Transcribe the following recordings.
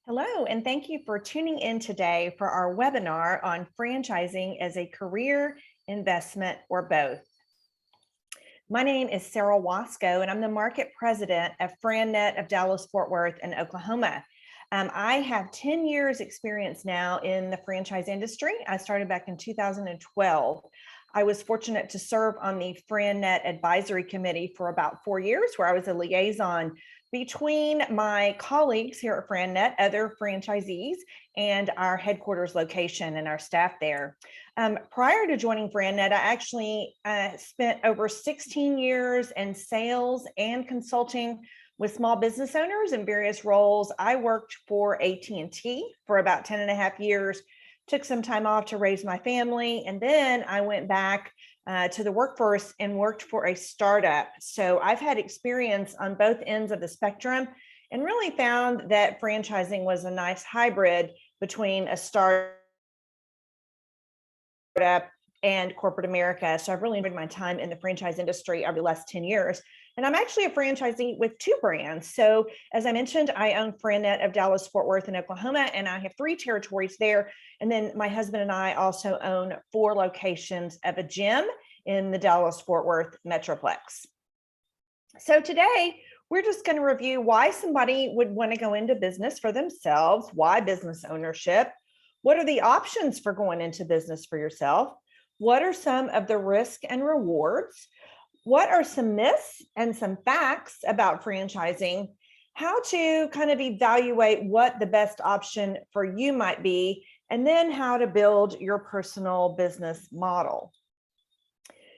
Hello, and thank you for tuning in today for our webinar on franchising as a career, investment, or both. My name is Sara Waskow, and I'm the market president of FranNet of Dallas, Fort Worth, and Oklahoma. I have 10 years experience now in the franchise industry. I started back in 2012. I was fortunate to serve on the FranNet advisory committee for about 4 years, where I was a liaison between my colleagues here at FranNet, other franchisees, and our headquarters location and our staff there. Prior to joining FranNet, I actually spent over 16 years in sales and consulting with small business owners in various roles. I worked for AT&T for about 10 and a half years, took some time off to raise my family, and then I went back to the workforce and worked for a startup. So I've had experience on both ends of the spectrum and really found that franchising was a nice hybrid between a startup and corporate America. So I've really enjoyed my time in the franchise industry over the last 10 years. And I'm actually a franchisee with two brands. So as I mentioned, I own FranNet of Dallas, Fort Worth, and Oklahoma, and I have 3 territories there. And then my husband and I also own 4 locations of a gym in the Dallas, Fort Worth Metroplex. So today, we're just going to review why somebody would want to go into business for themselves, why business ownership, what are the options for going into business for yourself, what are some of the risk and rewards, what are some myths and some facts about franchising, how to kind of evaluate what the best option for you might be, and then how to build your personal business model.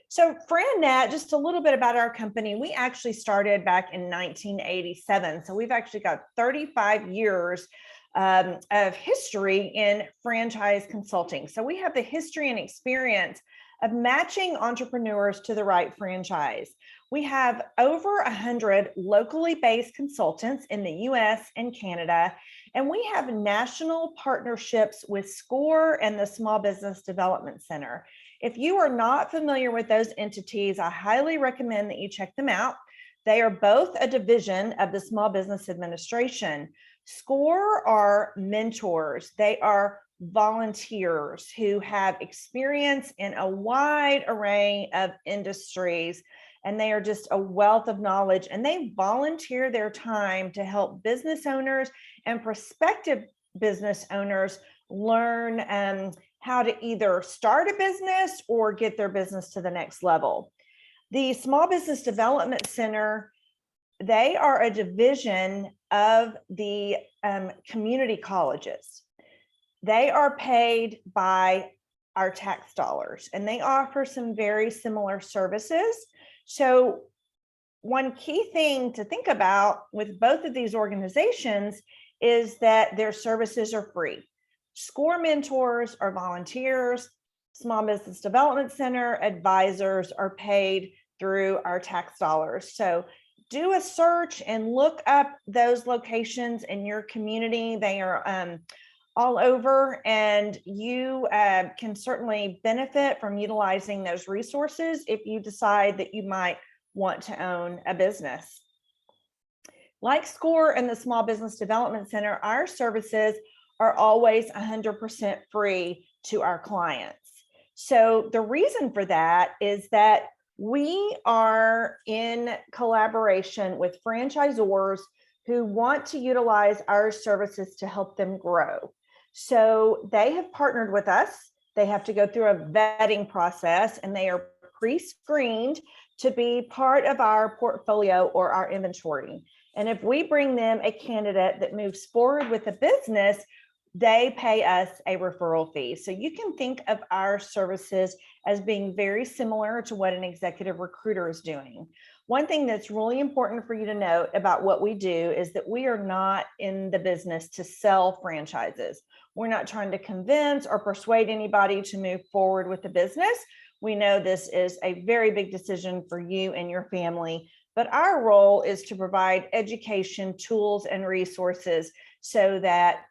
So FranNet, just a little bit about our company. We actually started back in 1987. So we've actually got 35 years of history in franchise consulting. So we have the history and experience of matching entrepreneurs to the right franchise. We have over 100 locally based consultants in the US and Canada, and we have national partnerships with SCORE and the Small Business Development Center. If you are not familiar with those entities, I highly recommend that you check them out. They are both a division of the Small Business Administration. SCORE are mentors. They are volunteers who have experience in a wide array of industries, and they are just a wealth of knowledge, and they volunteer their time to help business owners and prospective business owners learn how to either start a business or get their business to the next level. The Small Business Development Center, they are a division of the community colleges. They are paid by our tax dollars, and they offer some very similar services. So one key thing to think about with both of these organizations is that their services are free. SCORE mentors are volunteers. Small Business Development Center advisors are paid through our tax dollars. So do a search and look up those locations in your community. They are all over, and you can certainly benefit from utilizing those resources if you decide that you might want to own a business. Like SCORE and the Small Business Development Center, our services are always 100% free to our clients. So the reason for that is that we are in collaboration with franchisors who want to utilize our services to help them grow. So they have partnered with us. They have to go through a vetting process, and they are pre-screened to be part of our portfolio or our inventory. And if we bring them a candidate that moves forward with the business, they pay us a referral fee. So you can think of our services as being very similar to what an executive recruiter is doing. One thing that's really important for you to note about what we do is that we are not in the business to sell franchises. We're not trying to convince or persuade anybody to move forward with the business. We know this is a very big decision for you and your family, but our role is to provide education, tools, and resources so that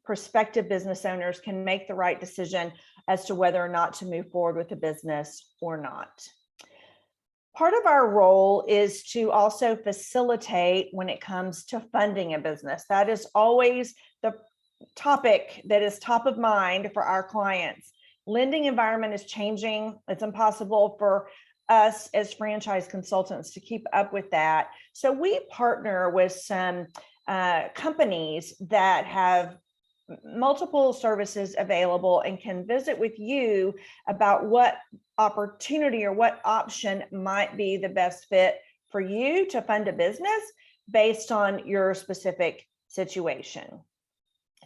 prospective business owners can make the right decision as to whether or not to move forward with the business or not. Part of our role is to also facilitate when it comes to funding a business. That is always the topic that is top of mind for our clients. Lending environment is changing. It's impossible for us as franchise consultants to keep up with that. So we partner with some companies that have multiple services available and can visit with you about what opportunity or what option might be the best fit for you to fund a business based on your specific situation.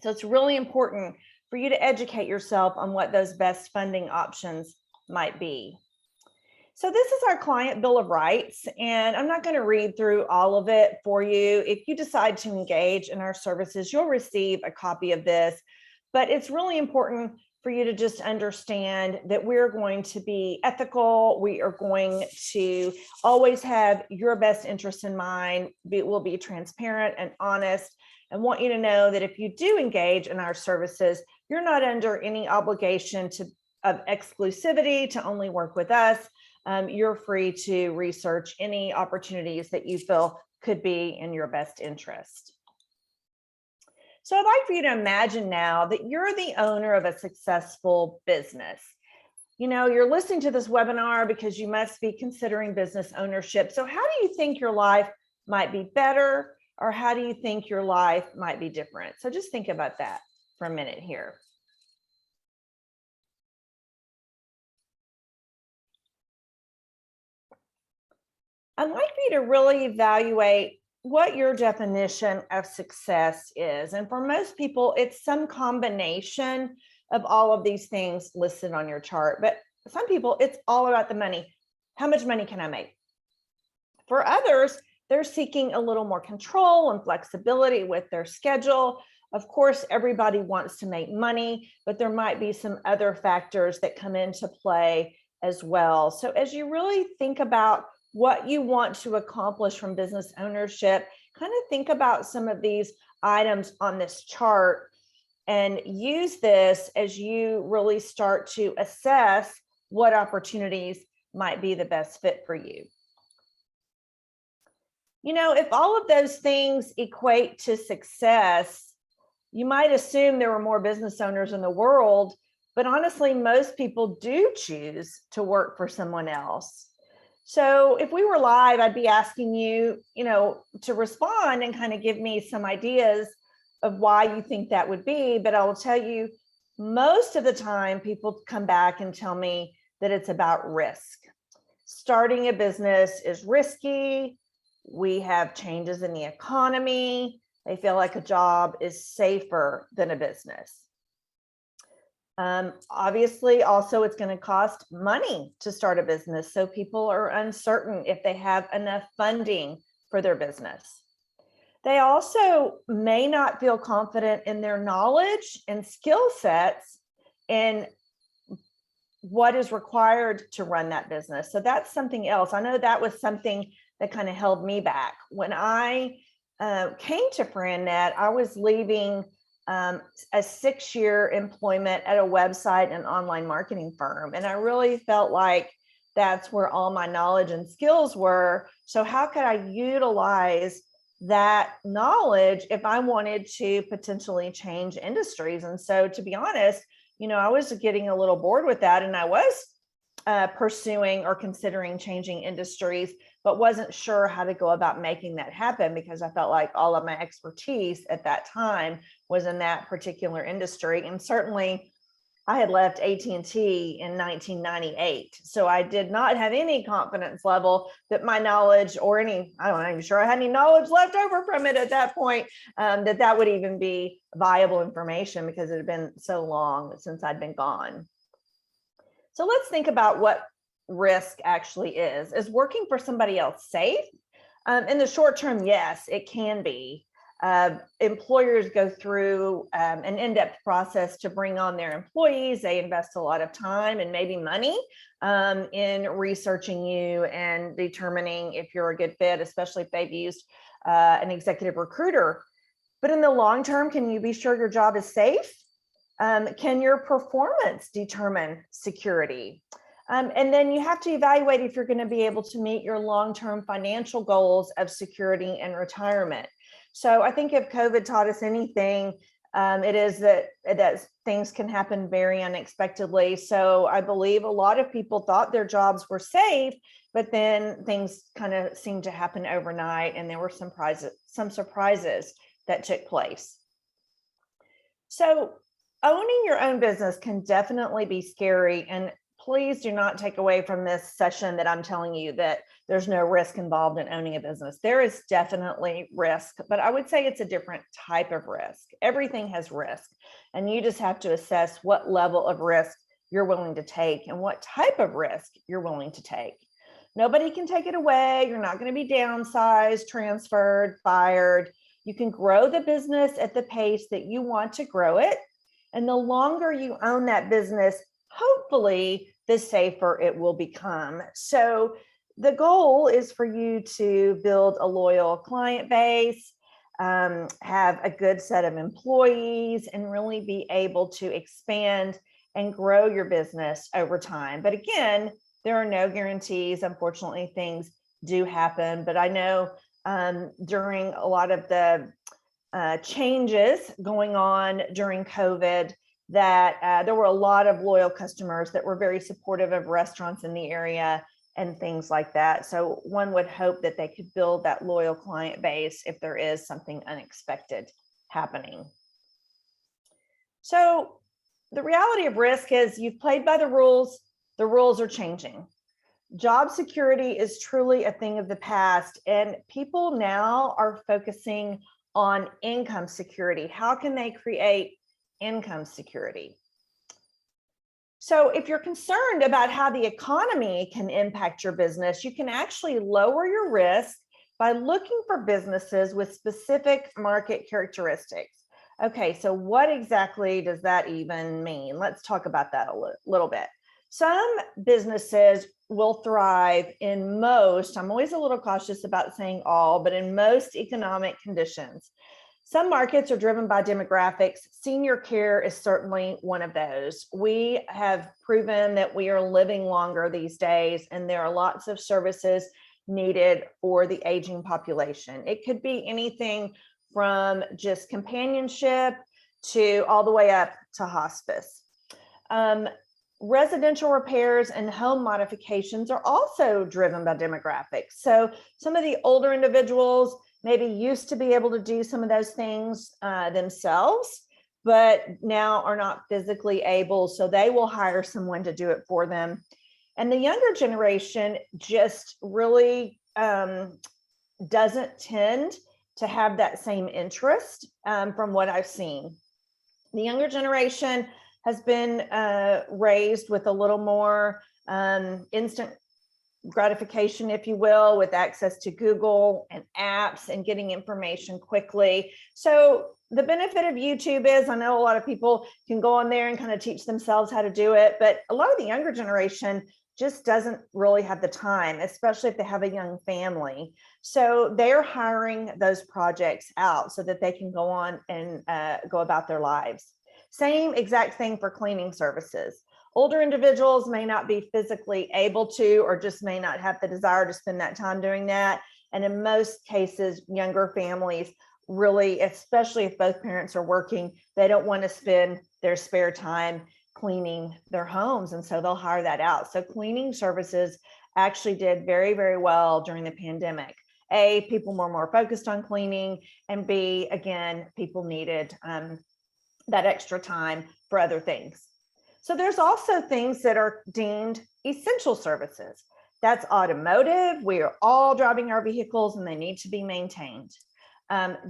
So it's really important for you to educate yourself on what those best funding options might be. So this is our client bill of rights, and I'm not going to read through all of it for you. If you decide to engage in our services, you'll receive a copy of this, but it's really important for you to just understand that we're going to be ethical. We are going to always have your best interest in mind. We'll be transparent and honest, and want you to know that if you do engage in our services, you're not under any obligation of exclusivity to only work with us. You're free to research any opportunities that you feel could be in your best interest. So I'd like for you to imagine now that you're the owner of a successful business. You know, you're listening to this webinar because you must be considering business ownership. So how do you think your life might be better, or how do you think your life might be different? So just think about that for a minute here. I'd like for you to really evaluate what your definition of success is. And for most people, it's some combination of all of these things listed on your chart. But some people, it's all about the money. How much money can I make? For others, they're seeking a little more control and flexibility with their schedule. Of course, everybody wants to make money, but there might be some other factors that come into play as well. So as you really think about what you want to accomplish from business ownership, kind of think about some of these items on this chart and use this as you really start to assess what opportunities might be the best fit for you. You know, if all of those things equate to success, you might assume there were more business owners in the world, but honestly, most people do choose to work for someone else. So if we were live, I'd be asking you, to respond and kind of give me some ideas of why you think that would be. But I will tell you, most of the time, people come back and tell me that it's about risk. Starting a business is risky. We have changes in the economy. They feel like a job is safer than a business. Obviously, also, it's going to cost money to start a business. So people are uncertain if they have enough funding for their business. They also may not feel confident in their knowledge and skill sets and what is required to run that business. So that's something else. I know that was something that kind of held me back. When I came to FranNet, I was leaving a 6-year employment at a website and online marketing firm. And I really felt like that's where all my knowledge and skills were. So how could I utilize that knowledge if I wanted to potentially change industries? And so, to be honest, I was getting a little bored with that, and I was pursuing or considering changing industries, but wasn't sure how to go about making that happen because I felt like all of my expertise at that time was in that particular industry. And certainly I had left AT&T in 1998. So I did not have any confidence level that my knowledge or I'm not even sure I had any knowledge left over from it at that point, that would even be viable information because it had been so long since I'd been gone. So let's think about what risk actually is. Is working for somebody else safe? In the short term, yes, it can be. Employers go through an in-depth process to bring on their employees. They invest a lot of time and maybe money in researching you and determining if you're a good fit, especially if they've used an executive recruiter. But in the long term, can you be sure your job is safe? Can your performance determine security? And then you have to evaluate if you're going to be able to meet your long-term financial goals of security and retirement. So I think if COVID taught us anything, it is that things can happen very unexpectedly. So I believe a lot of people thought their jobs were safe, but then things kind of seemed to happen overnight, and there were some surprises that took place. So owning your own business can definitely be scary, and please do not take away from this session that I'm telling you that there's no risk involved in owning a business. There is definitely risk, but I would say it's a different type of risk. Everything has risk, and you just have to assess what level of risk you're willing to take and what type of risk you're willing to take. Nobody can take it away. You're not going to be downsized, transferred, fired. You can grow the business at the pace that you want to grow it. And the longer you own that business, hopefully, the safer it will become. So the goal is for you to build a loyal client base, have a good set of employees, and really be able to expand and grow your business over time. But again, there are no guarantees. Unfortunately, things do happen. But I know during a lot of the changes going on during COVID, that there were a lot of loyal customers that were very supportive of restaurants in the area and things like that. So one would hope that they could build that loyal client base if there is something unexpected happening. So the reality of risk is you've played by the rules are changing. Job security is truly a thing of the past, and people now are focusing on income security. How can they create income security? So if you're concerned about how the economy can impact your business, you can actually lower your risk by looking for businesses with specific market characteristics. Okay, so what exactly does that even mean? Let's talk about that a little bit. Some businesses will thrive in most, I'm always a little cautious about saying all, but in most economic conditions. Some markets are driven by demographics. Senior care is certainly one of those. We have proven that we are living longer these days, and there are lots of services needed for the aging population. It could be anything from just companionship to all the way up to hospice. Residential repairs and home modifications are also driven by demographics. So some of the older individuals maybe used to be able to do some of those things themselves, but now are not physically able, so they will hire someone to do it for them. And the younger generation just really doesn't tend to have that same interest from what I've seen. The younger generation has been raised with a little more instant gratification, if you will, with access to Google and apps and getting information quickly. So the benefit of YouTube is, I know a lot of people can go on there and kind of teach themselves how to do it, but a lot of the younger generation just doesn't really have the time, especially if they have a young family. So they're hiring those projects out so that they can go on and go about their lives. Same exact thing for cleaning services. Older individuals may not be physically able to, or just may not have the desire to spend that time doing that. And in most cases, younger families really, especially if both parents are working, they don't want to spend their spare time cleaning their homes. And so they'll hire that out. So cleaning services actually did very, very well during the pandemic. A, people were more focused on cleaning, and B, again, people needed that extra time for other things. So there's also things that are deemed essential services. That's automotive. We are all driving our vehicles and they need to be maintained.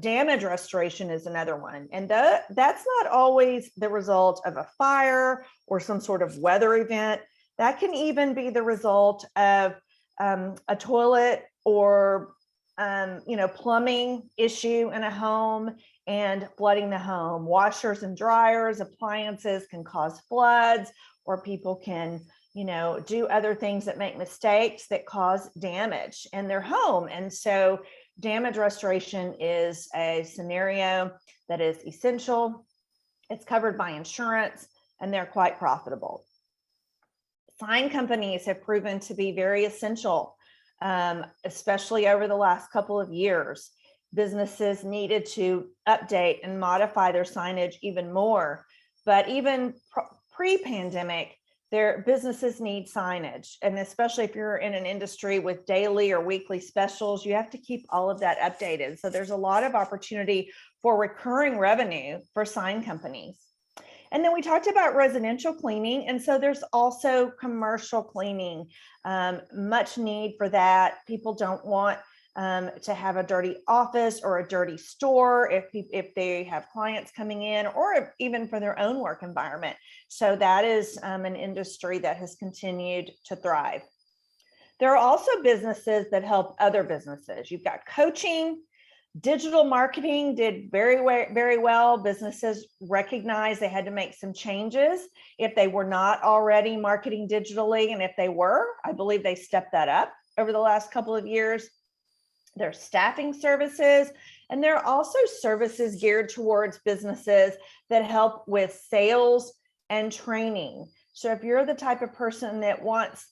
Damage restoration is another one. And that's not always the result of a fire or some sort of weather event. That can even be the result of a toilet or plumbing issue in a home and flooding the home. Washers and dryers, appliances can cause floods, or people can, do other things that make mistakes that cause damage in their home. And so damage restoration is a scenario that is essential. It's covered by insurance, and they're quite profitable. Sign companies have proven to be very essential, especially over the last couple of years. Businesses needed to update and modify their signage even more, but even pre-pandemic, their businesses need signage. And especially if you're in an industry with daily or weekly specials, you have to keep all of that updated. So there's a lot of opportunity for recurring revenue for sign companies. And then we talked about residential cleaning. And so there's also commercial cleaning, much need for that. People don't want to have a dirty office or a dirty store if they have clients coming in, or even for their own work environment. So that is an industry that has continued to thrive. There are also businesses that help other businesses. You've got coaching. Digital marketing did very well. Businesses recognized they had to make some changes if they were not already marketing digitally. And if they were, I believe they stepped that up over the last couple of years. There's staffing services, and there are also services geared towards businesses that help with sales and training. So if you're the type of person that wants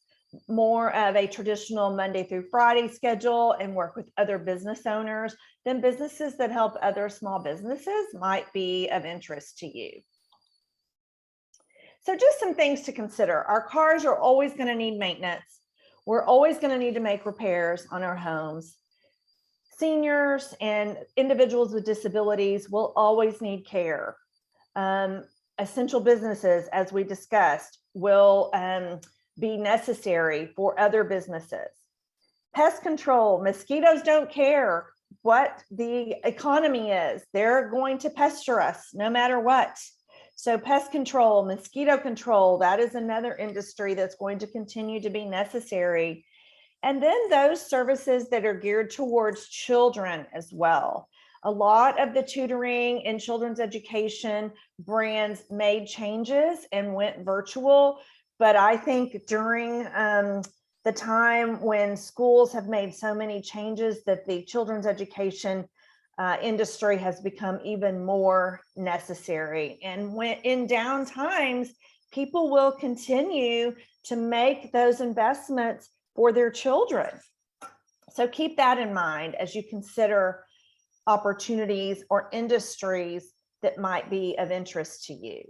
more of a traditional Monday through Friday schedule and work with other business owners, then businesses that help other small businesses might be of interest to you. So just some things to consider. Our cars are always going to need maintenance. We're always going to need to make repairs on our homes. Seniors and individuals with disabilities will always need care. Essential businesses, as we discussed, will be necessary for other businesses. Pest control, mosquitoes don't care what the economy is. They're going to pester us no matter what. So pest control, mosquito control, that is another industry that's going to continue to be necessary. And then those services that are geared towards children as well. A lot of the tutoring and children's education brands made changes and went virtual. But I think during the time when schools have made so many changes, that the children's education industry has become even more necessary. And when in down times, people will continue to make those investments for their children. So keep that in mind as you consider opportunities or industries that might be of interest to you.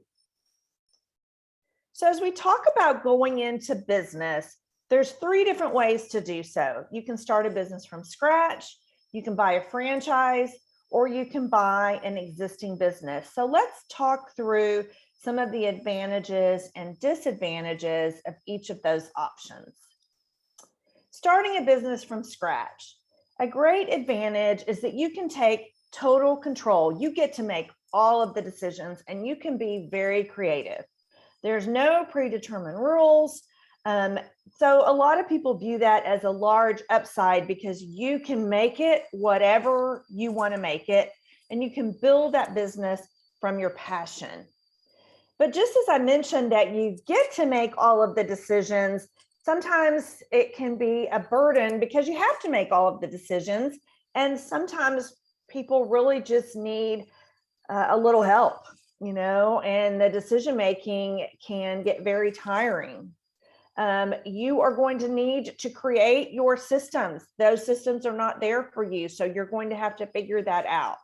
So as we talk about going into business, there's 3 different ways to do so. You can start a business from scratch, you can buy a franchise, or you can buy an existing business. So let's talk through some of the advantages and disadvantages of each of those options. Starting a business from scratch. A great advantage is that you can take total control. You get to make all of the decisions and you can be very creative. There's no predetermined rules. So a lot of people view that as a large upside because you can make it whatever you want to make it, and you can build that business from your passion. But just as I mentioned that you get to make all of the decisions, sometimes it can be a burden because you have to make all of the decisions. And sometimes people really just need a little help, and the decision-making can get very tiring. You are going to need to create your systems. Those systems are not there for you, so you're going to have to figure that out.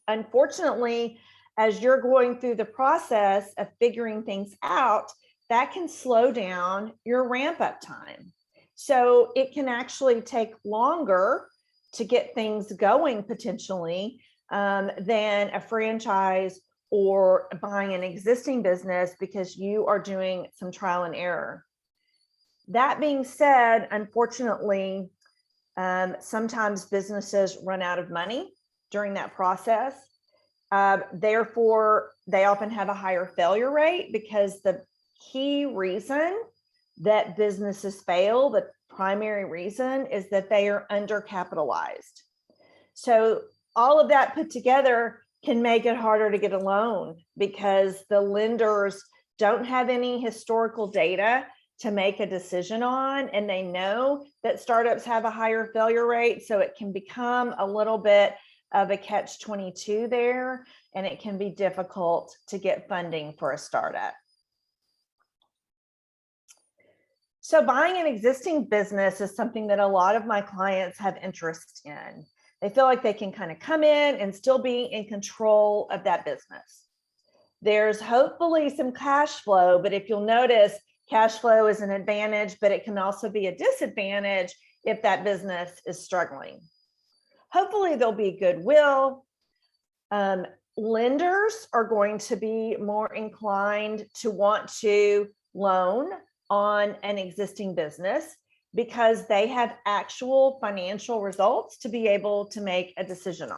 Unfortunately, as you're going through the process of figuring things out, that can slow down your ramp-up time. So it can actually take longer to get things going potentially than a franchise or buying an existing business because you are doing some trial and error. That being said, unfortunately, sometimes businesses run out of money during that process. Therefore, they often have a higher failure rate because the key reason that businesses fail, the primary reason, is that they are undercapitalized. So all of that put together can make it harder to get a loan because the lenders don't have any historical data to make a decision on, and they know that startups have a higher failure rate. So it can become a little bit of a catch-22 there, and it can be difficult to get funding for a startup. So buying an existing business is something that a lot of my clients have interest in. They feel like they can kind of come in and still be in control of that business. There's hopefully some cash flow, but if you'll notice, cash flow is an advantage, but it can also be a disadvantage if that business is struggling. Hopefully there'll be goodwill. Lenders are going to be more inclined to want to loan on an existing business because they have actual financial results to be able to make a decision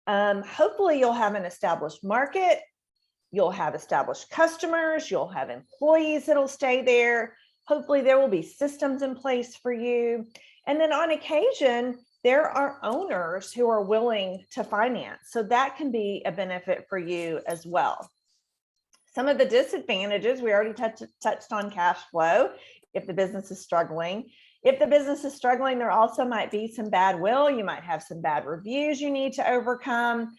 on. Hopefully you'll have an established market, you'll have established customers, you'll have employees that'll stay there. Hopefully there will be systems in place for you. And then on occasion, there are owners who are willing to finance. So that can be a benefit for you as well. Some of the disadvantages, we already touched on cash flow if the business is struggling. If the business is struggling, there also might be some bad will. You might have some bad reviews you need to overcome.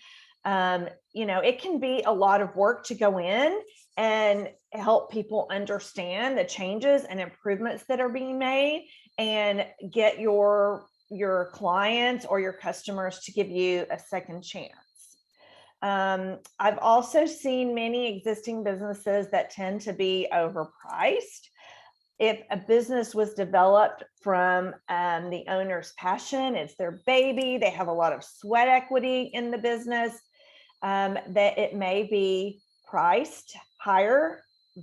It can be a lot of work to go in and help people understand the changes and improvements that are being made and get your clients or your customers to give you a second chance. I've also seen many existing businesses that tend to be overpriced. If a business was developed from the owner's passion, it's their baby, they have a lot of sweat equity in the business, that it may be priced higher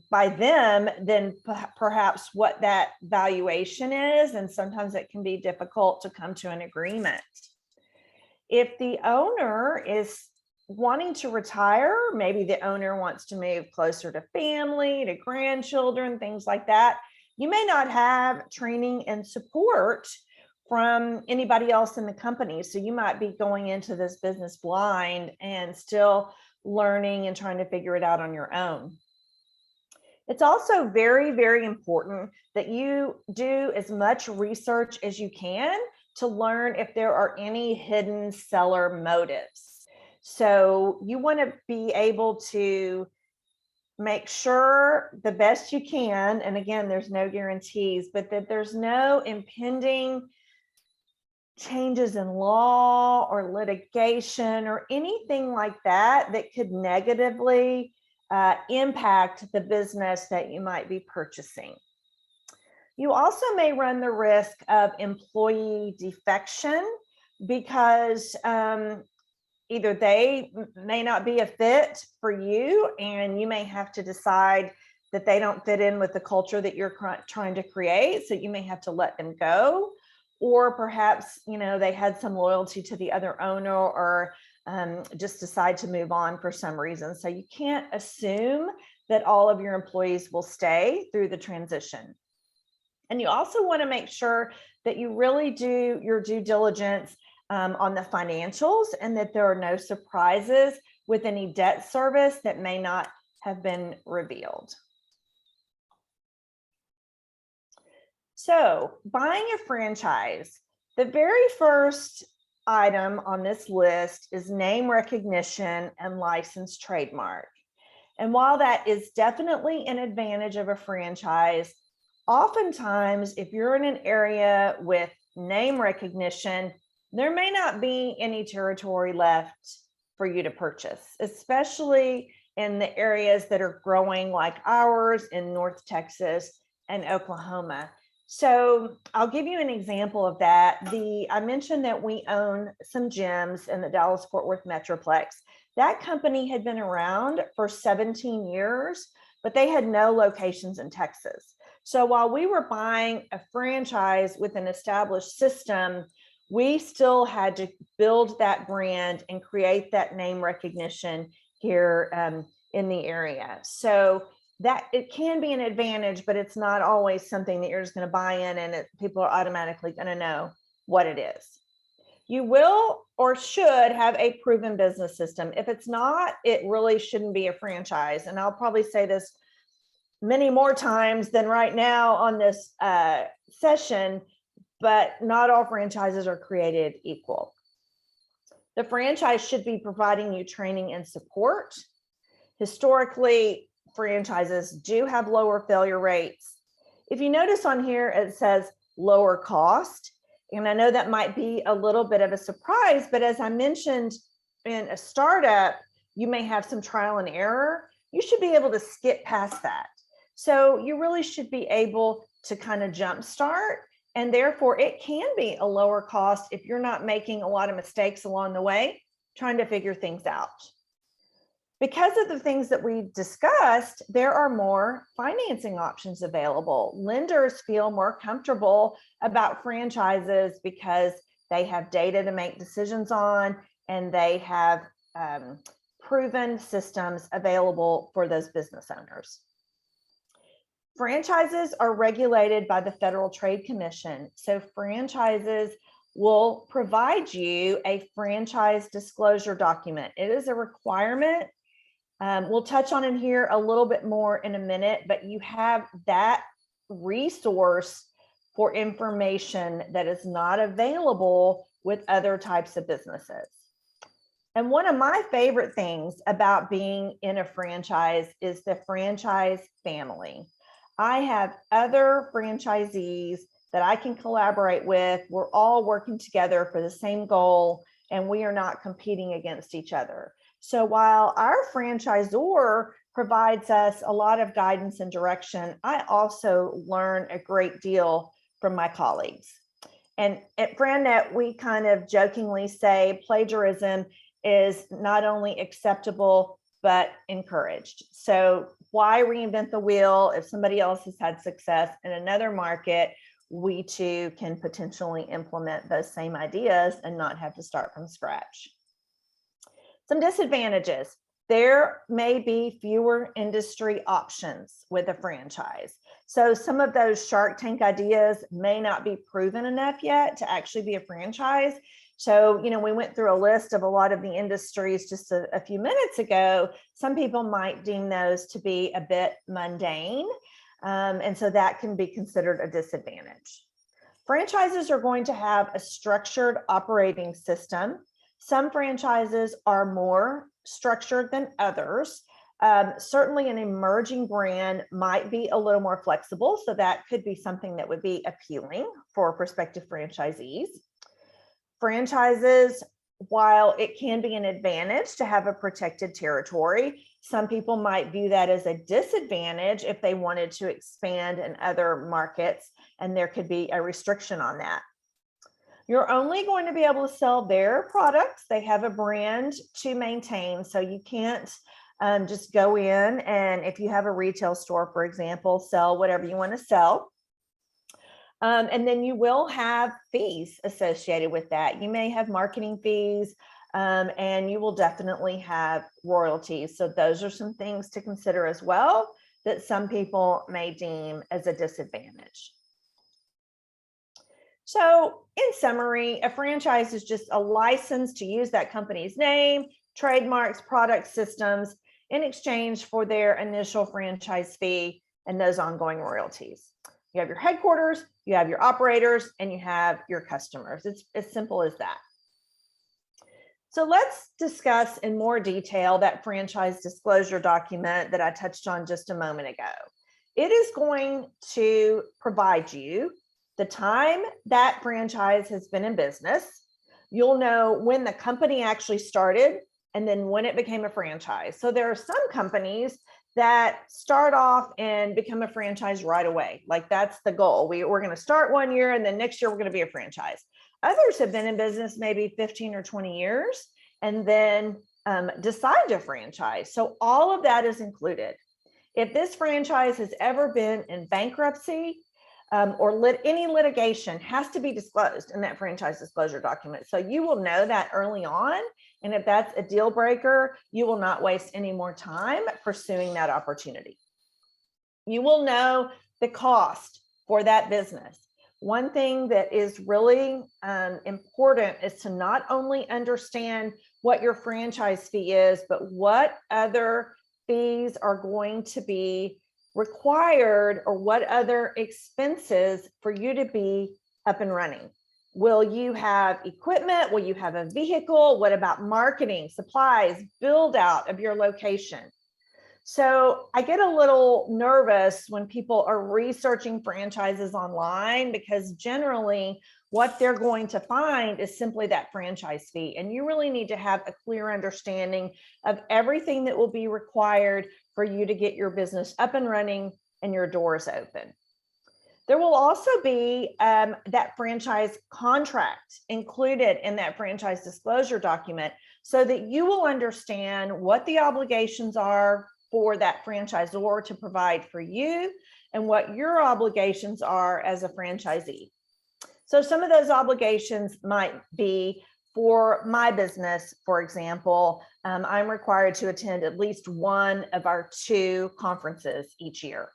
by them than perhaps what that valuation is. And sometimes it can be difficult to come to an agreement. If the owner is wanting to retire, maybe the owner wants to move closer to family, to grandchildren, things like that, you may not have training and support from anybody else in the company. So you might be going into this business blind and still learning and trying to figure it out on your own. It's also very, very important that you do as much research as you can to learn if there are any hidden seller motives. So you want to be able to make sure the best you can, and again, there's no guarantees, but that there's no impending changes in law or litigation or anything like that that could negatively impact the business that you might be purchasing. You also may run the risk of employee defection because either they may not be a fit for you and you may have to decide that they don't fit in with the culture that you're trying to create. So you may have to let them go, or perhaps, they had some loyalty to the other owner or just decide to move on for some reason. So you can't assume that all of your employees will stay through the transition. And you also want to make sure that you really do your due diligence on the financials and that there are no surprises with any debt service that may not have been revealed. So buying a franchise, the very first item on this list is name recognition and licensed trademark. And while that is definitely an advantage of a franchise, oftentimes if you're in an area with name recognition, there may not be any territory left for you to purchase, especially in the areas that are growing like ours in North Texas and Oklahoma. So I'll give you an example of that. I mentioned that we own some gyms in the Dallas-Fort Worth Metroplex. That company had been around for 17 years, but they had no locations in Texas. So while we were buying a franchise with an established system, we still had to build that brand and create that name recognition here in the area. So that it can be an advantage, but it's not always something that you're just going to buy in and people are automatically going to know what it is. You will or should have a proven business system. If it's not, it really shouldn't be a franchise. And I'll probably say this many more times than right now on this session, but not all franchises are created equal. The franchise should be providing you training and support. Historically, franchises do have lower failure rates. If you notice on here, it says lower cost. And I know that might be a little bit of a surprise, but as I mentioned, in a startup, you may have some trial and error. You should be able to skip past that. So you really should be able to kind of jumpstart, and therefore it can be a lower cost if you're not making a lot of mistakes along the way, trying to figure things out. Because of the things that we discussed, there are more financing options available. Lenders feel more comfortable about franchises because they have data to make decisions on, and they have proven systems available for those business owners. Franchises are regulated by the Federal Trade Commission. So franchises will provide you a franchise disclosure document. It is a requirement. We'll touch on it here a little bit more in a minute, but you have that resource for information that is not available with other types of businesses. And one of my favorite things about being in a franchise is the franchise family. I have other franchisees that I can collaborate with. We're all working together for the same goal, and we are not competing against each other. So while our franchisor provides us a lot of guidance and direction, I also learn a great deal from my colleagues. And at FranNet, we kind of jokingly say plagiarism is not only acceptable, but encouraged. So why reinvent the wheel? If somebody else has had success in another market, we too can potentially implement those same ideas and not have to start from scratch. Some disadvantages. There may be fewer industry options with a franchise. So some of those Shark Tank ideas may not be proven enough yet to actually be a franchise. So, we went through a list of a lot of the industries just a few minutes ago. Some people might deem those to be a bit mundane. And so that can be considered a disadvantage. Franchises are going to have a structured operating system. Some franchises are more structured than others. Certainly an emerging brand might be a little more flexible. So that could be something that would be appealing for prospective franchisees. Franchises, while it can be an advantage to have a protected territory, some people might view that as a disadvantage if they wanted to expand in other markets, and there could be a restriction on that. You're only going to be able to sell their products. They have a brand to maintain, so you can't just go in and, if you have a retail store, for example, sell whatever you want to sell. And then you will have fees associated with that. You may have marketing fees, and you will definitely have royalties. So those are some things to consider as well that some people may deem as a disadvantage. So in summary, a franchise is just a license to use that company's name, trademarks, product systems in exchange for their initial franchise fee and those ongoing royalties. You have your headquarters, you have your operators, and you have your customers. It's as simple as that. So let's discuss in more detail that franchise disclosure document that I touched on just a moment ago. It is going to provide you the time that franchise has been in business. You'll know when the company actually started and then when it became a franchise. So there are some companies that start off and become a franchise right away. Like that's the goal. We're going to start one year and then next year we're going to be a franchise. Others have been in business maybe 15 or 20 years and then decide to franchise. So all of that is included. If this franchise has ever been in bankruptcy or any litigation, has to be disclosed in that franchise disclosure document. So you will know that early on. And if that's a deal breaker, you will not waste any more time pursuing that opportunity. You will know the cost for that business. One thing that is really important is to not only understand what your franchise fee is, but what other fees are going to be required or what other expenses for you to be up and running. Will you have equipment? Will you have a vehicle? What about marketing, supplies, build out of your location? So I get a little nervous when people are researching franchises online, because generally what they're going to find is simply that franchise fee. And you really need to have a clear understanding of everything that will be required for you to get your business up and running and your doors open. There will also be that franchise contract included in that franchise disclosure document, so that you will understand what the obligations are for that franchisor to provide for you and what your obligations are as a franchisee. So some of those obligations might be, for my business, for example, I'm required to attend at least one of our 2 conferences each year.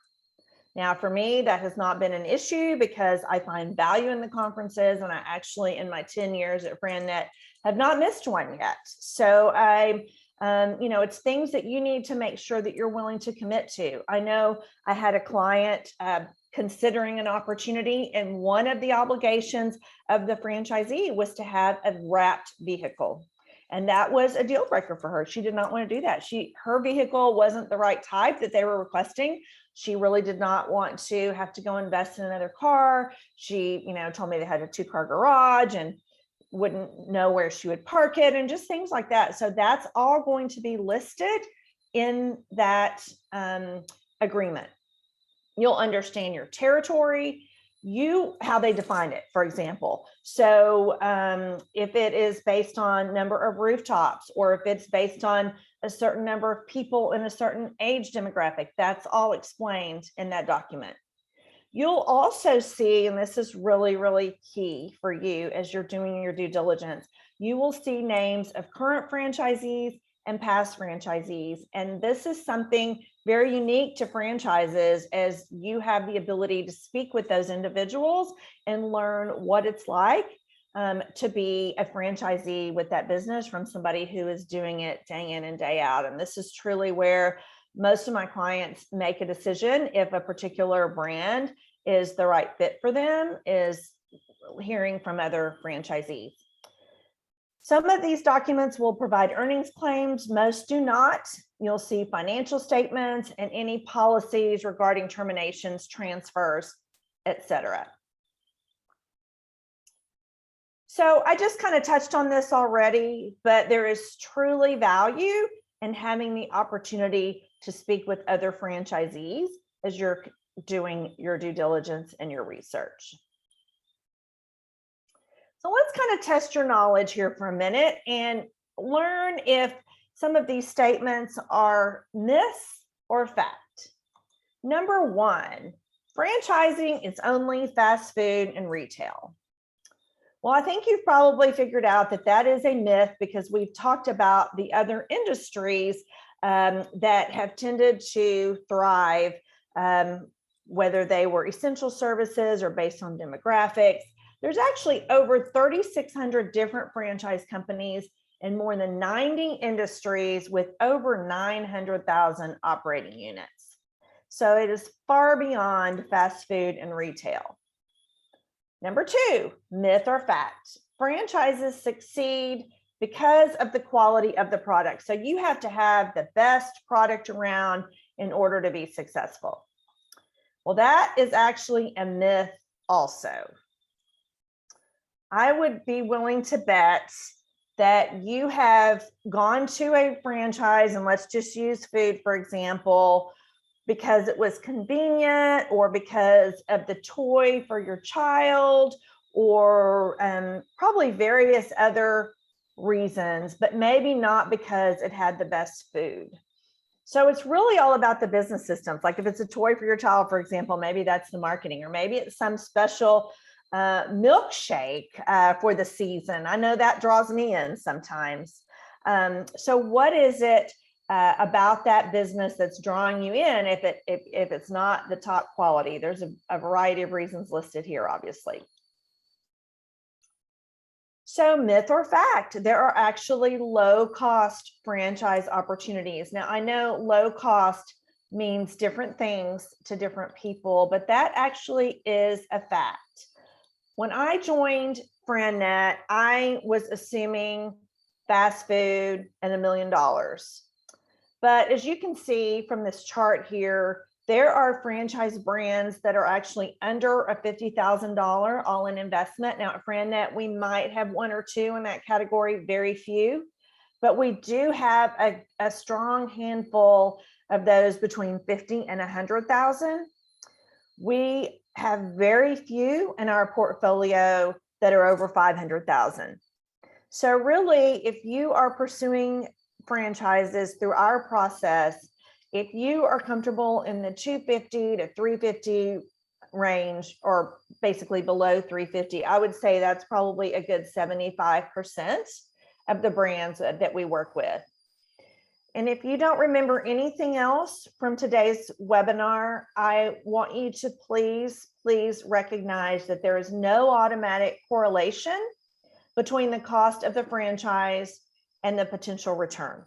Now, for me, that has not been an issue because I find value in the conferences, and I actually, in my 10 years at FranNet, have not missed one yet. So it's things that you need to make sure that you're willing to commit to. I know I had a client considering an opportunity, and one of the obligations of the franchisee was to have a wrapped vehicle. And that was a deal breaker for her. She did not want to do that. Her vehicle wasn't the right type that they were requesting. She really did not want to have to go invest in another car. She, told me they had a 2-car garage and wouldn't know where she would park it, and just things like that. So that's all going to be listed in that agreement. You'll understand your territory, how they define it, for example. So if it is based on number of rooftops, or if it's based on a certain number of people in a certain age demographic, that's all explained in that document. You'll also see, and this is really, really key for you as you're doing your due diligence, you will see names of current franchisees and past franchisees. And this is something very unique to franchises, as you have the ability to speak with those individuals and learn what it's like to be a franchisee with that business from somebody who is doing it day in and day out. And this is truly where most of my clients make a decision if a particular brand is the right fit for them, is hearing from other franchisees. Some of these documents will provide earnings claims, most do not. You'll see financial statements and any policies regarding terminations, transfers, etc. So I just kind of touched on this already, but there is truly value in having the opportunity to speak with other franchisees as you're doing your due diligence and your research. So let's kind of test your knowledge here for a minute and learn if some of these statements are myths or fact. Number 1, franchising is only fast food and retail. Well, I think you've probably figured out that that is a myth, because we've talked about the other industries that have tended to thrive, whether they were essential services or based on demographics. There's actually over 3,600 different franchise companies in more than 90 industries with over 900,000 operating units. So it is far beyond fast food and retail. Number 2, myth or fact. Franchises succeed because of the quality of the product. So you have to have the best product around in order to be successful. Well, that is actually a myth also. I would be willing to bet that you have gone to a franchise, and let's just use food, for example, because it was convenient, or because of the toy for your child, or probably various other reasons, but maybe not because it had the best food. So it's really all about the business systems. Like if it's a toy for your child, for example, maybe that's the marketing, or maybe it's some special milkshake for the season. I know that draws me in sometimes. So what is it about that business that's drawing you in if it's not the top quality? There's a variety of reasons listed here, obviously. So myth or fact, there are actually low cost franchise opportunities. Now, I know low cost means different things to different people, but that actually is a fact. When I joined FranNet, I was assuming fast food and $1 million. But as you can see from this chart here, there are franchise brands that are actually under a $50,000 all-in investment. Now at FranNet, we might have one or two in that category, very few, but we do have a strong handful of those between 50 and 100,000. We have very few in our portfolio that are over 500,000. So really, if you are pursuing franchises through our process, if you are comfortable in the 250 to 350 range, or basically below 350, I would say that's probably a good 75% of the brands that we work with. And if you don't remember anything else from today's webinar, I want you to please recognize that there is no automatic correlation between the cost of the franchise and the potential return.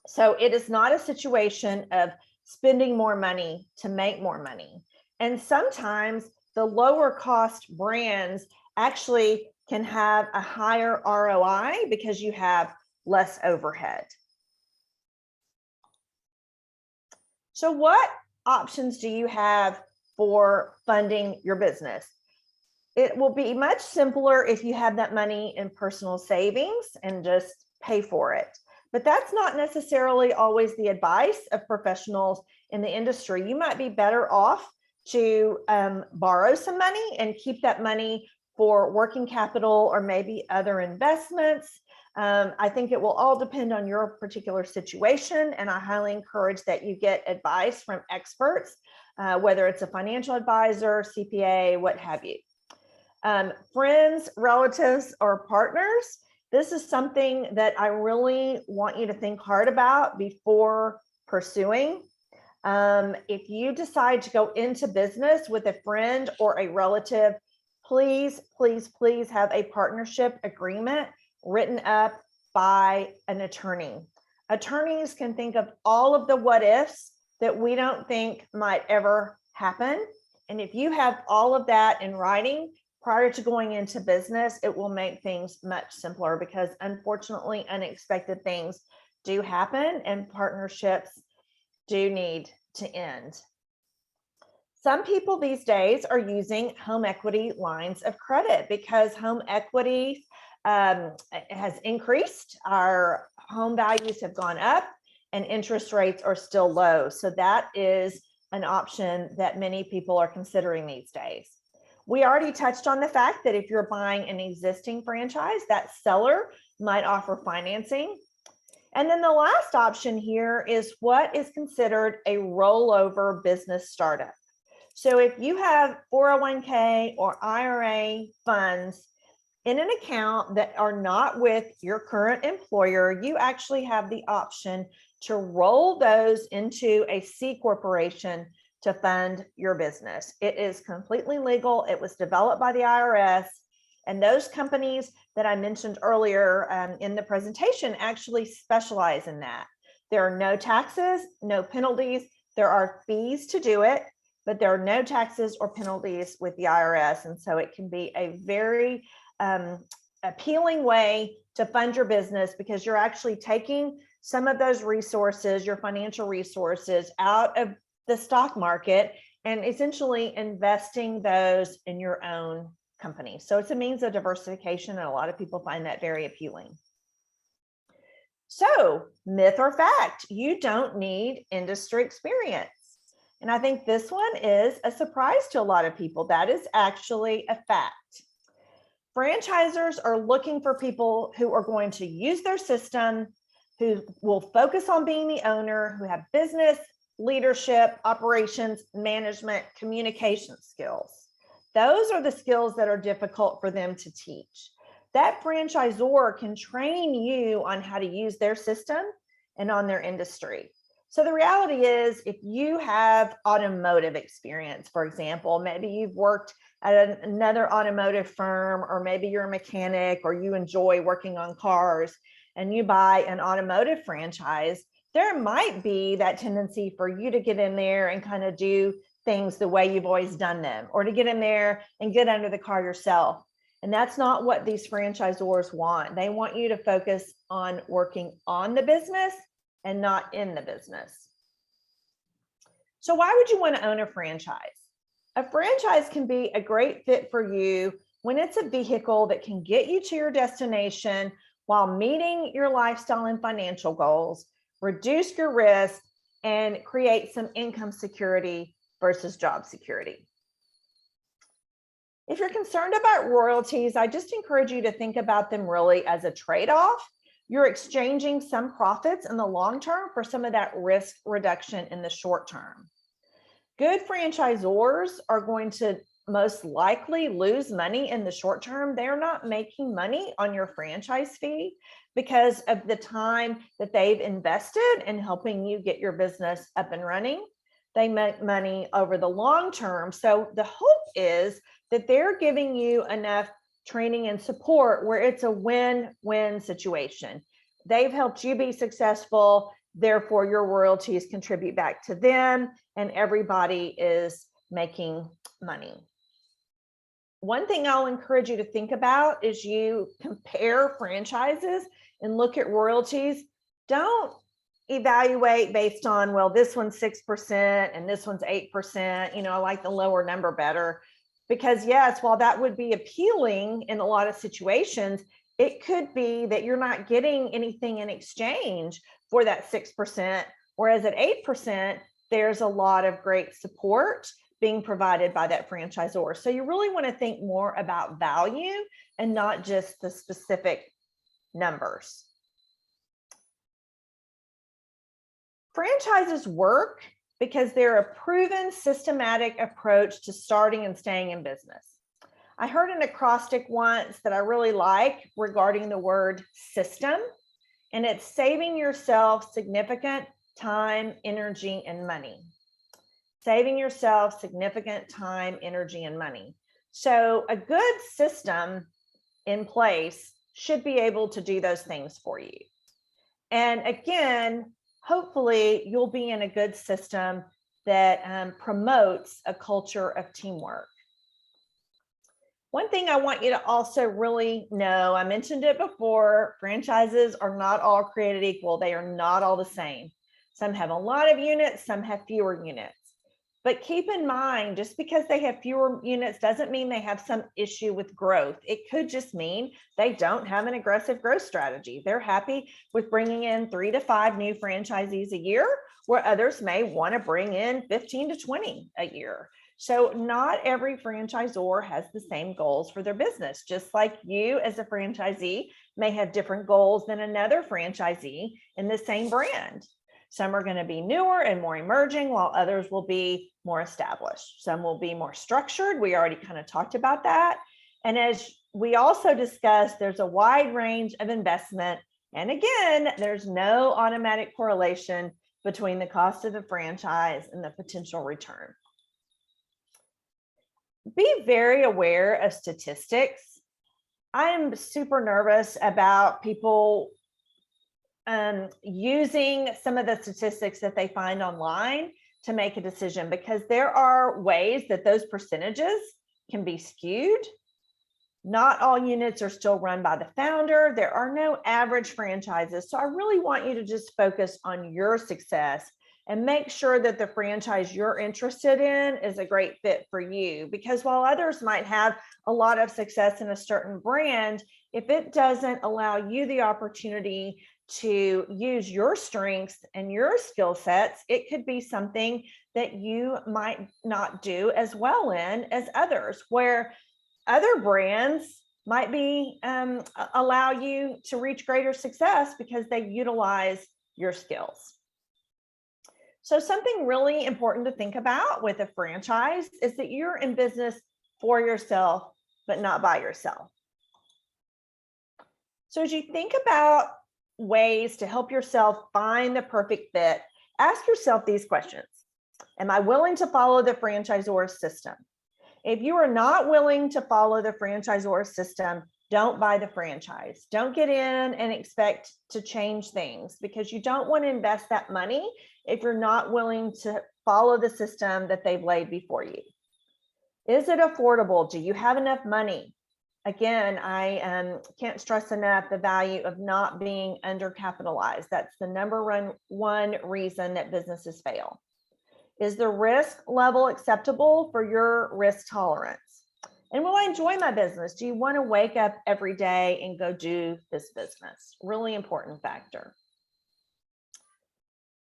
So it is not a situation of spending more money to make more money. And sometimes the lower cost brands actually can have a higher ROI because you have less overhead. So what options do you have for funding your business? It will be much simpler if you have that money in personal savings and just pay for it. But that's not necessarily always the advice of professionals in the industry. You might be better off to borrow some money and keep that money for working capital or maybe other investments. I think it will all depend on your particular situation, and I highly encourage that you get advice from experts, whether it's a financial advisor, CPA, what have you. Friends, relatives, or partners, this is something that I really want you to think hard about before pursuing. If you decide to go into business with a friend or a relative, please have a partnership agreement written up by an attorney. Attorneys can think of all of the what ifs that we don't think might ever happen. And if you have all of that in writing prior to going into business, it will make things much simpler, because unfortunately, unexpected things do happen and partnerships do need to end. Some people these days are using home equity lines of credit because home equity has increased. Our home values have gone up and interest rates are still low. So that is an option that many people are considering these days. We already touched on the fact that if you're buying an existing franchise, that seller might offer financing. And then the last option here is what is considered a rollover business startup. So if you have 401k or IRA funds in an account that are not with your current employer, you actually have the option to roll those into a C corporation to fund your business. It is completely legal. It was developed by the IRS. And those companies that I mentioned earlier in the presentation actually specialize in that. There are no taxes, no penalties. There are fees to do it, but there are no taxes or penalties with the IRS. And so it can be a very appealing way to fund your business, because you're actually taking some of those resources, your financial resources, out of the stock market and essentially investing those in your own company. So it's a means of diversification, and a lot of people find that very appealing. So, myth or fact, you don't need industry experience. And I think this one is a surprise to a lot of people. That is actually a fact. Franchisors are looking for people who are going to use their system, who will focus on being the owner, who have business, leadership, operations, management, communication skills. Those are the skills that are difficult for them to teach. That franchisor can train you on how to use their system and on their industry. So the reality is, if you have automotive experience, for example, maybe you've worked at another automotive firm, or maybe you're a mechanic, or you enjoy working on cars, and you buy an automotive franchise, there might be that tendency for you to get in there and kind of do things the way you've always done them, or to get in there and get under the car yourself. And that's not what these franchisors want. They want you to focus on working on the business and not in the business. So why would you want to own a franchise? A franchise can be a great fit for you when it's a vehicle that can get you to your destination while meeting your lifestyle and financial goals, reduce your risk, and create some income security versus job security. If you're concerned about royalties, I just encourage you to think about them really as a trade-off. You're exchanging some profits in the long term for some of that risk reduction in the short term. Good franchisors are going to most likely lose money in the short term. They're not making money on your franchise fee because of the time that they've invested in helping you get your business up and running. They make money over the long term. So the hope is that they're giving you enough training and support where it's a win-win situation. They've helped you be successful, therefore your royalties contribute back to them, and everybody is making money. One thing I'll encourage you to think about is you compare franchises and look at royalties. Don't evaluate based on, well, this one's 6% and this one's 8%. I like the lower number better. Because yes, while that would be appealing in a lot of situations, it could be that you're not getting anything in exchange for that 6%, whereas at 8%, there's a lot of great support being provided by that franchisor. So you really want to think more about value and not just the specific numbers. Franchises work because they're a proven systematic approach to starting and staying in business. I heard an acrostic once that I really like regarding the word system, and it's saving yourself significant time, energy, and money. Saving yourself significant time, energy, and money. So a good system in place should be able to do those things for you. And again, hopefully you'll be in a good system that promotes a culture of teamwork. One thing I want you to also really know, I mentioned it before, franchises are not all created equal. They are not all the same. Some have a lot of units, some have fewer units. But keep in mind, just because they have fewer units doesn't mean they have some issue with growth. It could just mean they don't have an aggressive growth strategy. They're happy with bringing in 3 to 5 new franchisees a year, where others may want to bring in 15 to 20 a year. So not every franchisor has the same goals for their business, just like you as a franchisee may have different goals than another franchisee in the same brand. Some are going to be newer and more emerging, while others will be more established. Some will be more structured. We already kind of talked about that. And as we also discussed, there's a wide range of investment. And again, there's no automatic correlation between the cost of the franchise and the potential return. Be very aware of statistics. I'm super nervous about people using some of the statistics that they find online to make a decision, because there are ways that those percentages can be skewed. Not all units are still run by the founder. There are no average franchises. So I really want you to just focus on your success and make sure that the franchise you're interested in is a great fit for you. Because while others might have a lot of success in a certain brand, if it doesn't allow you the opportunity to use your strengths and your skill sets, it could be something that you might not do as well in as others, where other brands might be allow you to reach greater success because they utilize your skills. So something really important to think about with a franchise is that you're in business for yourself, but not by yourself. So as you think about ways to help yourself find the perfect fit, ask yourself these questions. Am I willing to follow the franchisor's system? If you are not willing to follow the franchisor's system, don't buy the franchise. Don't get in and expect to change things, because you don't want to invest that money if you're not willing to follow the system that they've laid before you. Is it affordable? Do you have enough money? Again, I can't stress enough the value of not being undercapitalized. That's the number one reason that businesses fail. Is the risk level acceptable for your risk tolerance? And will I enjoy my business? Do you want to wake up every day and go do this business? Really important factor.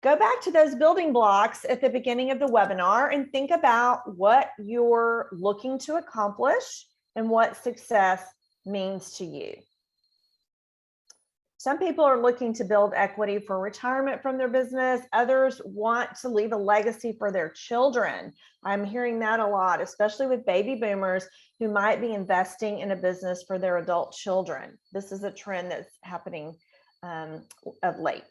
Go back to those building blocks at the beginning of the webinar and think about what you're looking to accomplish and what success means to you. Some people are looking to build equity for retirement from their business. Others want to leave a legacy for their children. I'm hearing that a lot, especially with baby boomers who might be investing in a business for their adult children. This is a trend that's happening of late.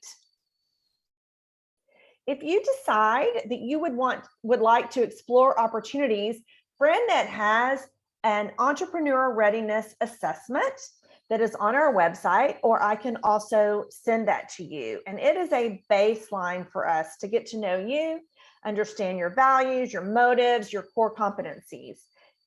If you decide that you would like to explore opportunities, FriendNet has an entrepreneur readiness assessment that is on our website, or I can also send that to you. And it is a baseline for us to get to know you, understand your values, your motives, your core competencies.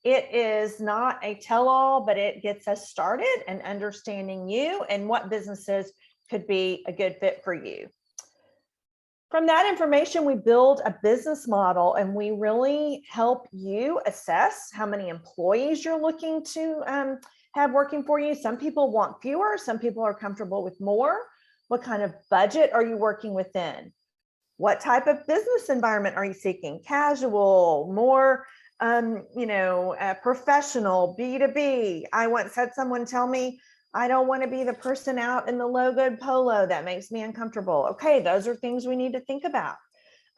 It is not a tell-all, but it gets us started in understanding you and what businesses could be a good fit for you. From that information, we build a business model, and we really help you assess how many employees you're looking to have working for you. Some people want fewer, some people are comfortable with more. What kind of budget are you working within? What type of business environment are you seeking? Casual, more professional, B2B. I once had someone tell me, I don't want to be the person out in the logoed polo. That makes me uncomfortable. Okay, those are things we need to think about.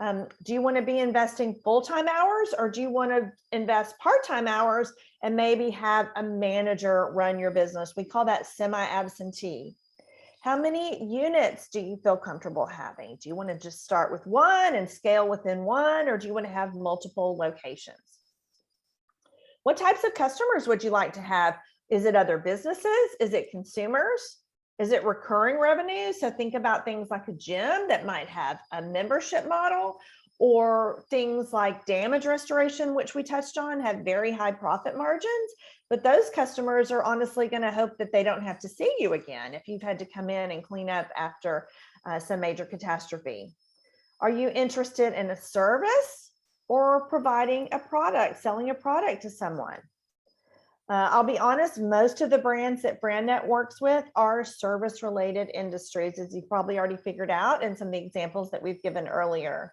Do you want to be investing full-time hours, or do you want to invest part-time hours and maybe have a manager run your business? We call that semi-absentee. How many units do you feel comfortable having? Do you want to just start with one and scale within one, or do you want to have multiple locations? What types of customers would you like to have? Is it other businesses? Is it consumers? Is it recurring revenue? So think about things like a gym that might have a membership model, or things like damage restoration, which we touched on, have very high profit margins. But those customers are honestly going to hope that they don't have to see you again if you've had to come in and clean up after some major catastrophe. Are you interested in a service or providing a product, selling a product to someone? I'll be honest, most of the brands that FriendNet works with are service-related industries, as you've probably already figured out in some of the examples that we've given earlier.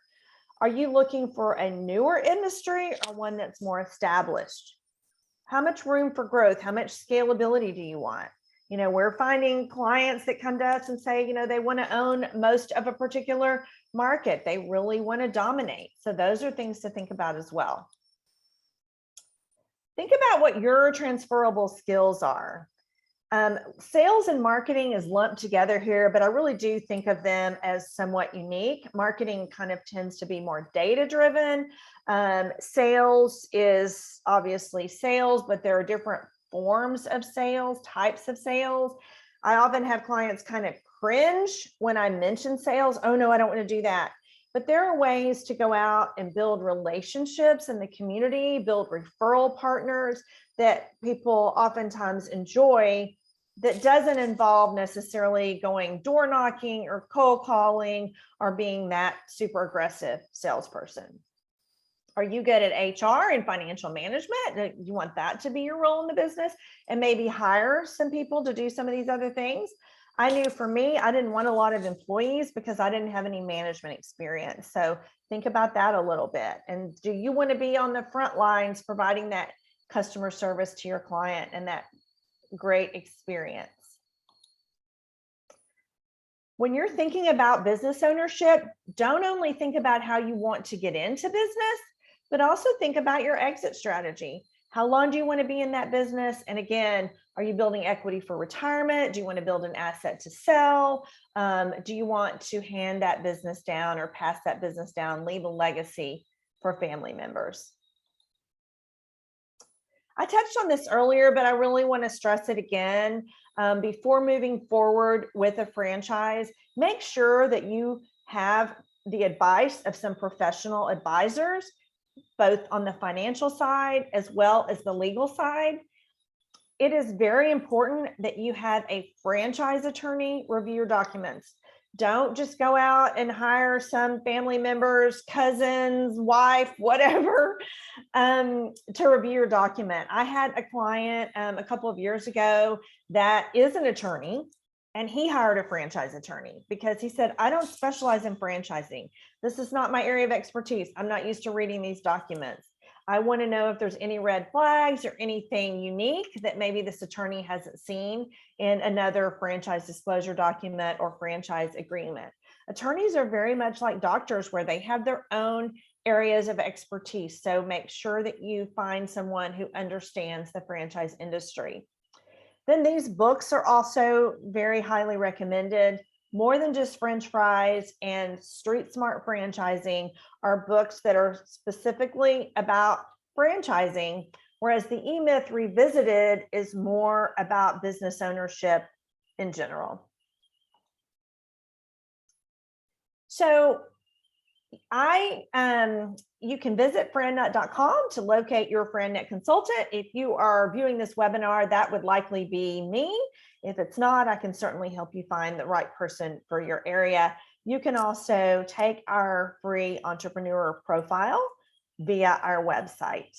Are you looking for a newer industry or one that's more established? How much room for growth? How much scalability do you want? We're finding clients that come to us and say, they want to own most of a particular market. They really want to dominate. So those are things to think about as well. Think about what your transferable skills are. Sales and marketing is lumped together here, but I really do think of them as somewhat unique. Marketing kind of tends to be more data-driven. Sales is obviously sales, but there are different forms of sales, types of sales. I often have clients kind of cringe when I mention sales. Oh no, I don't want to do that. But there are ways to go out and build relationships in the community, build referral partners that people oftentimes enjoy, that doesn't involve necessarily going door knocking or cold calling or being that super aggressive salesperson. Are you good at HR and financial management? You want that to be your role in the business and maybe hire some people to do some of these other things? I knew for me, I didn't want a lot of employees because I didn't have any management experience. So think about that a little bit. And do you want to be on the front lines providing that customer service to your client and that great experience? When you're thinking about business ownership, don't only think about how you want to get into business, but also think about your exit strategy. How long do you want to be in that business? And again, are you building equity for retirement? Do you want to build an asset to sell? Do you want to hand that business down or pass that business down, leave a legacy for family members? I touched on this earlier, but I really want to stress it again. Before moving forward with a franchise, make sure that you have the advice of some professional advisors, both on the financial side as well as the legal side. It is very important that you have a franchise attorney review your documents. Don't just go out and hire some family members, cousins, wife, whatever, to review your document. I had a client a couple of years ago that is an attorney, and he hired a franchise attorney because he said, I don't specialize in franchising. This is not my area of expertise. I'm not used to reading these documents. I want to know if there's any red flags or anything unique that maybe this attorney hasn't seen in another franchise disclosure document or franchise agreement. Attorneys are very much like doctors where they have their own areas of expertise. So make sure that you find someone who understands the franchise industry. Then these books are also very highly recommended. More Than Just French Fries and Street Smart Franchising are books that are specifically about franchising, whereas the E-Myth Revisited is more about business ownership in general. So you can visit frannet.com to locate your FranNet consultant. If you are viewing this webinar, that would likely be me. If it's not, I can certainly help you find the right person for your area. You can also take our free entrepreneur profile via our website.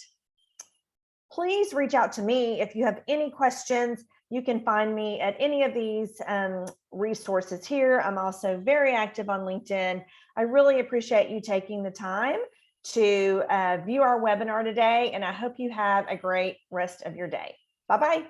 Please reach out to me if you have any questions. You can find me at any of these resources here. I'm also very active on LinkedIn. I really appreciate you taking the time to view our webinar today, and I hope you have a great rest of your day. Bye-bye.